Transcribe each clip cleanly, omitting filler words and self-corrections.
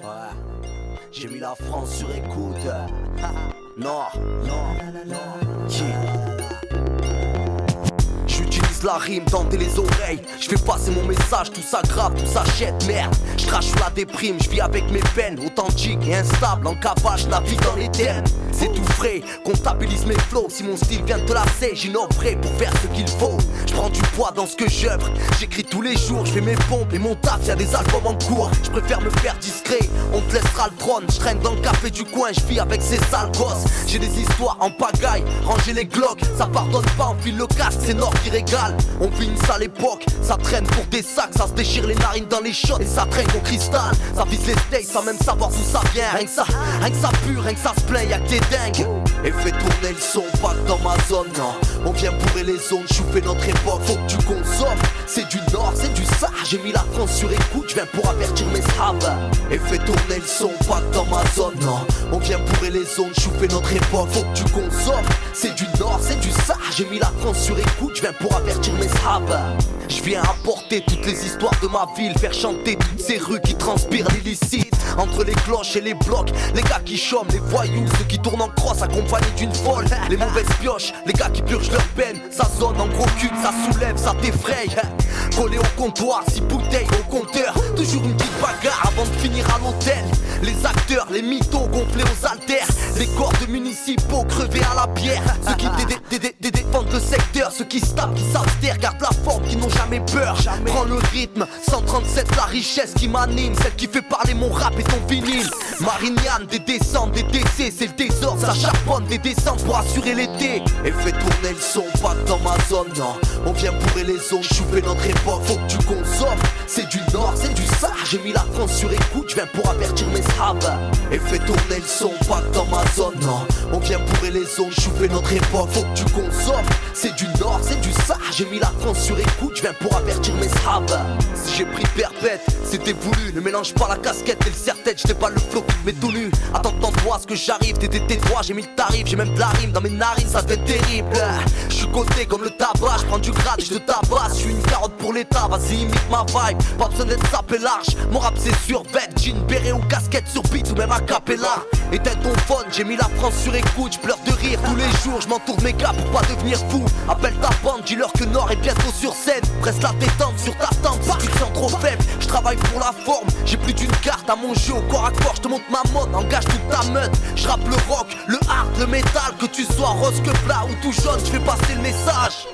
Ouais, j'ai mis la France sur écoute. Non, qui? J'utilise la rime, tenter les oreilles. Je fais passer mon message, tout ça grave, tout ça jette, merde. Je crache sous la déprime, je vis avec mes peines. Authentique et instable, en cavage, navigue dans les thèmes. C'est tout frais, comptabilise mes flows. Si mon style vient de te lasser, j'innoverai pour faire ce qu'il faut. Je prends du poids dans ce que j'œuvre. J'écris tous les jours, je fais mes pompes et mon taf, y'a des albums en cours. Je préfère me faire discret, on te laissera le trône. Je traîne dans le café du coin, je vis avec ces sales gosses. J'ai des histoires en pagaille, ranger les glocks. Ça pardonne pas, on file le casque, c'est Nord qui régale. On vit une sale époque, ça traîne pour des sacs. Ça se déchire les narines dans les shots et ça traîne au cristal. Ça vise les states sans même savoir d'où ça vient. Rien que ça pue, rien que ça se plaint, y'a que t'es dingue. Et fais tourner le son, pas que dans ma zone, non. On vient bourrer les zones, chouffer notre époque. Faut que tu consommes, c'est du nord, c'est du ça. J'ai mis la France sur écoute, je viens pour avertir mes sables. Et fais tourner le son, pas que dans ma zone, non. On vient bourrer les zones, chouffer notre époque. Faut que tu consommes, c'est du nord, c'est du ça. J'ai mis la France sur écoute, je viens pour avertir mes sables. Je viens apporter toutes les histoires de ma ville, faire chanter toutes ces rues qui transpirent l'illicite. Entre les cloches et les blocs, les gars qui chôment, les voyous, ceux qui tournent en crosse accompagnés d'une folle. Les mauvaises pioches, les gars qui purgent leur peine. Ça sonne en gros cul, ça soulève, ça t'effraie. Collé au comptoir, 6 bouteilles au compteur. Toujours une petite bagarre avant de finir à l'hôtel. Les acteurs, les mythos gonflés aux haltères. Les corps de municipaux crevés à la bière. Ceux qui défendent le secteur, ceux qui se tapent, qui savent se taire, gardent la forme, qui n'ont jamais peur. Prends le rythme, 137 la richesse qui m'anime. Celle qui fait parler mon rap et ton vinyle. Marignane, des descentes, des décès, c'est le désordre, ça charbonne des descentes pour assurer l'été. Et fais tourner le son, pas que dans ma zone, non. On vient bourrer les zones, chouffer notre époque. Faut que tu consommes, c'est du nord, c'est du ça. J'ai mis la France sur écoute, je viens pour avertir mes sables. Et fais tourner le son, pas que dans ma zone, non. On vient bourrer les zones, chouffer notre époque. Faut que tu consommes, c'est du nord, c'est du ça. J'ai mis la France sur écoute, je viens pour avertir mes sables. Si j'ai pris perpète, c'était voulu. Ne mélange pas la casquette et le serre-tête, j'étais pas le flow qui te met tout nu. Attends-moi ce que j'arrive, t'étais droit, j'ai mis le tarif. J'ai même de la rime dans mes narines, ça devient terrible. Je suis coté comme le tabac, je prends du grade, je te tabasse. Je suis une carotte pour l'état, vas-y imite ma vibe. Pas besoin d'être sapé large, mon rap c'est sur bête. Jean, béret ou casquette sur beat ou même a cappella. Éteins ton phone, j'ai mis la France sur écoute. Je pleure de rire tous les jours, je m'entoure de mes gars pour pas devenir fou. Appelle ta bande, dis-leur que Nord est bientôt sur scène. Presse la détente sur ta tente si tu te sens trop faible. Je travaille pour la forme, j'ai plus d'une carte à mon jeu. Au corps à corps, je te montre ma mode, engage toute ta meute. Je rappe le rock, le hard, le métal. Que tu sois rose que plat ou tout jaune, je fais passer le message.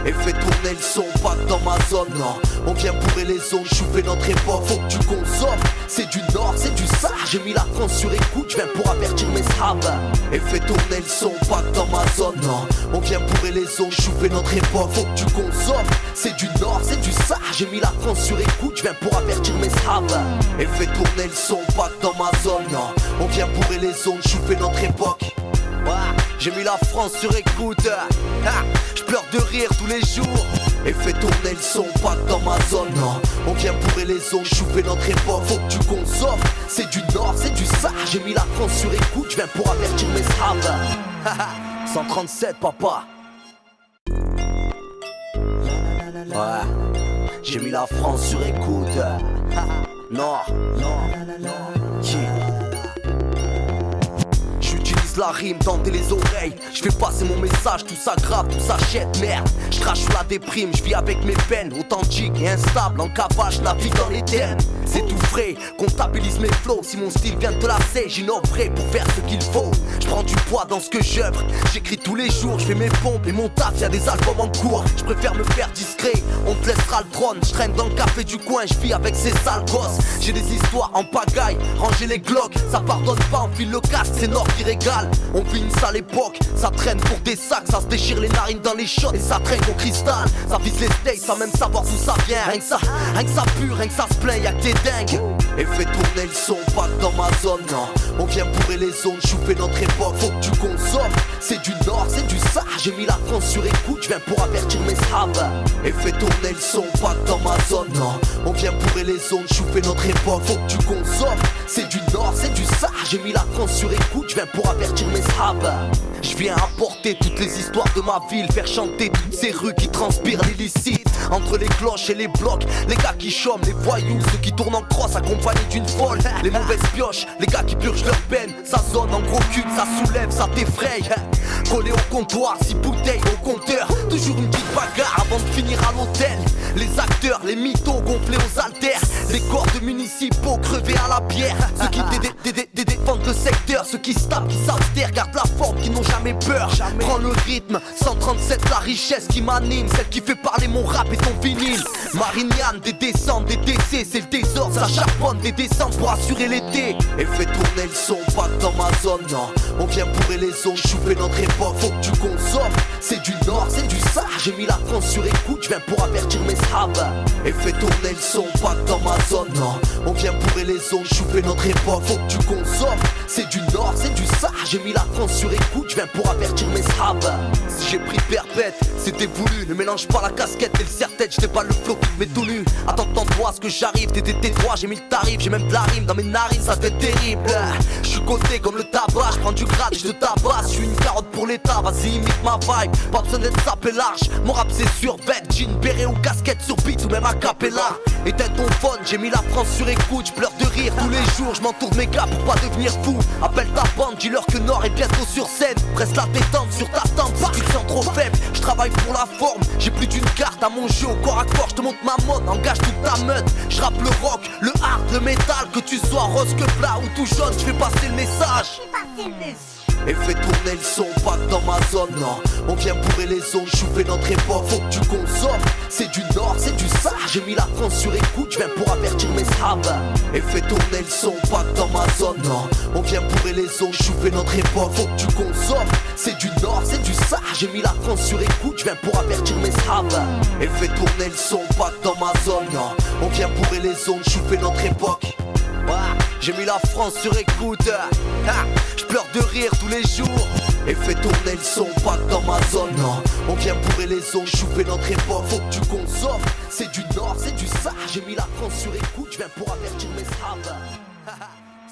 Et fais tourner le son, pas que dans ma zone, non. On vient bourrer les zones, chouffer notre époque. Faut que tu consommes, c'est du nord, c'est du ça. J'ai mis la France sur écoute, je viens pour avertir mes sables. Et fais tourner le son, pas que dans ma zone, non. On vient bourrer les zones, chouffer notre époque. Faut que tu consommes, c'est du nord, c'est du ça. J'ai mis la France sur écoute, je viens pour avertir mes sables. Et fais tourner le son, pas que dans ma zone, non. On vient bourrer les zones, chouffer notre époque. J'ai mis la France sur écoute. Je pleure de rire tous les jours. Et fais tourner le son, pas que dans ma zone, non. On vient bourrer les zones, chouffer notre époque. Faut que tu consommes, c'est du nord, c'est du ça. J'ai mis la France sur écoute, je viens pour avertir mes sables. 137 papa. Ouais, j'ai mis la France sur écoute. Non, qui? La rime, tenter les oreilles. Je fais passer mon message, tout ça grave, tout ça jette, merde. Je crache sous la déprime, je vis avec mes peines. Authentique et instable, en cavage, navigue dans les thèmes. C'est tout frais, comptabilise mes flows. Si mon style vient de te lasser, j'innoverai pour faire ce qu'il faut. Je prends du poids dans ce que j'œuvre. J'écris tous les jours, je fais mes pompes et mon taf, y'a des albums en cours. Je préfère me faire discret, on te laissera le trône. Je traîne dans le café du coin, je vis avec ces sales gosses. J'ai des histoires en pagaille, ranger les glocks. Ça pardonne pas, on file le casque, c'est Nord qui régale. On vit une sale époque, ça traîne pour des sacs. Ça se déchire les narines dans les shots et ça traîne au cristal. Ça vise les states sans même savoir d'où ça vient. Rien que ça pue, rien que ça se plaint, y'a que t'es dingue. Et fais tourner le son, pas que dans ma zone, non. On vient bourrer les zones, chouffer notre époque. Faut que tu consommes, c'est du nord, c'est du ça. J'ai mis la France sur écoute, je viens pour avertir mes sables. Et fais tourner le son, pas que dans ma zone, non. On vient bourrer les zones, chouffer notre époque. Faut que tu consommes, c'est du nord, c'est du ça. J'ai mis la France sur écoute, je viens pour avertir mes sables. Je viens apporter toutes les histoires de ma ville, faire chanter toutes ces rues qui transpirent l'illicite. Entre les cloches et les blocs, les gars qui chôment, les voyous, ceux qui tournent en crosse accompagnés d'une folle. Les mauvaises pioches, les gars qui purgent leur peine. Ça sonne en gros cul, ça soulève, ça t'effraie. Collé au comptoir, 6 bouteilles au compteur. Toujours une petite bagarre avant de finir à l'hôtel. Les acteurs, les mythos gonflés aux haltères. Les corps de municipaux crevés à la bière. Ceux qui défendent le secteur, ceux qui se tapent, qui savent se taire, gardent la forme, qui n'ont jamais peur. Prends le rythme, 137 la richesse qui m'anime, celle qui fait parler mon rap et ton vinyle. Marignane, des descentes, des décès, c'est le désordre, ça charbonne des descentes pour assurer l'été. Et fais tourner le son, pas que dans ma zone, non. On vient bourrer les zones, chouffer notre époque, faut que tu consommes. C'est du nord, c'est du sar, j'ai mis la France sur écoute, je viens pour avertir mes sables. Et fais tourner le son, pas que dans ma zone, non. On vient bourrer les zones, chouffer notre époque, faut que tu consommes. C'est du nord, c'est du sar, j'ai mis la France sur écoute, je viens pour avertir mes sables. Si j'ai pris perpète, c'était voulu, ne mélange pas la casquette et le serre-tête, j'étais pas le flow qui te met tout nu. Attends-toi à ce que j'arrive, t'es droit, j'ai mis le tarif, j'ai même de la rime dans mes narines, ça fait terrible. Je suis coté comme le tabac, je prends du grade et je te tabasse, je suis une carotte pour l'état, vas-y imite ma vibe, pas besoin d'être sapé large, mon rap c'est sur bête, jean, béret ou casquette sur beat ou même a cappella. Éteins ton phone, j'ai mis la France sur écoute, je pleure de rire tous les jours, je m'entoure de mes gars pour pas devenir fou. Appelle ta bande, dis-leur que Nord est bientôt sur scène, presse la détente sur ta tente si tu te sens trop faible. Je travaille pour la forme, j'ai plus d'une carte à mon jeu au corps à corps, je te montre ma mode, engage toute ta meute. Je rappe le rock, le hard, le métal, que tu sois rose que plat ou tout jaune, je fais passer le message. Et fais tourner le son, pas que dans ma zone, non. On vient bourrer les zones, chouffer notre époque, faut que tu consommes. C'est du nord, c'est du sar, j'ai mis la France sur écoute, je viens pour avertir mes sables. Et fais tourner le son, pas que dans ma zone, non. On vient bourrer les zones, chouffer notre époque, faut que tu consommes. C'est du nord, c'est du sar, j'ai mis la France sur écoute, je viens pour avertir mes sables. Et fais tourner le son, pas que dans ma zone, non. On vient bourrer les zones, chouffer notre époque. J'ai mis la France sur écoute, je pleure de rire tous les jours. Et fais tourner le son, pas que dans ma zone, non. On vient bourrer les zones, chouffer notre époque, faut que tu consommes. C'est du nord, c'est du sar, j'ai mis la France sur écoute, je viens pour avertir mes sables.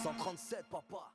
137 papa.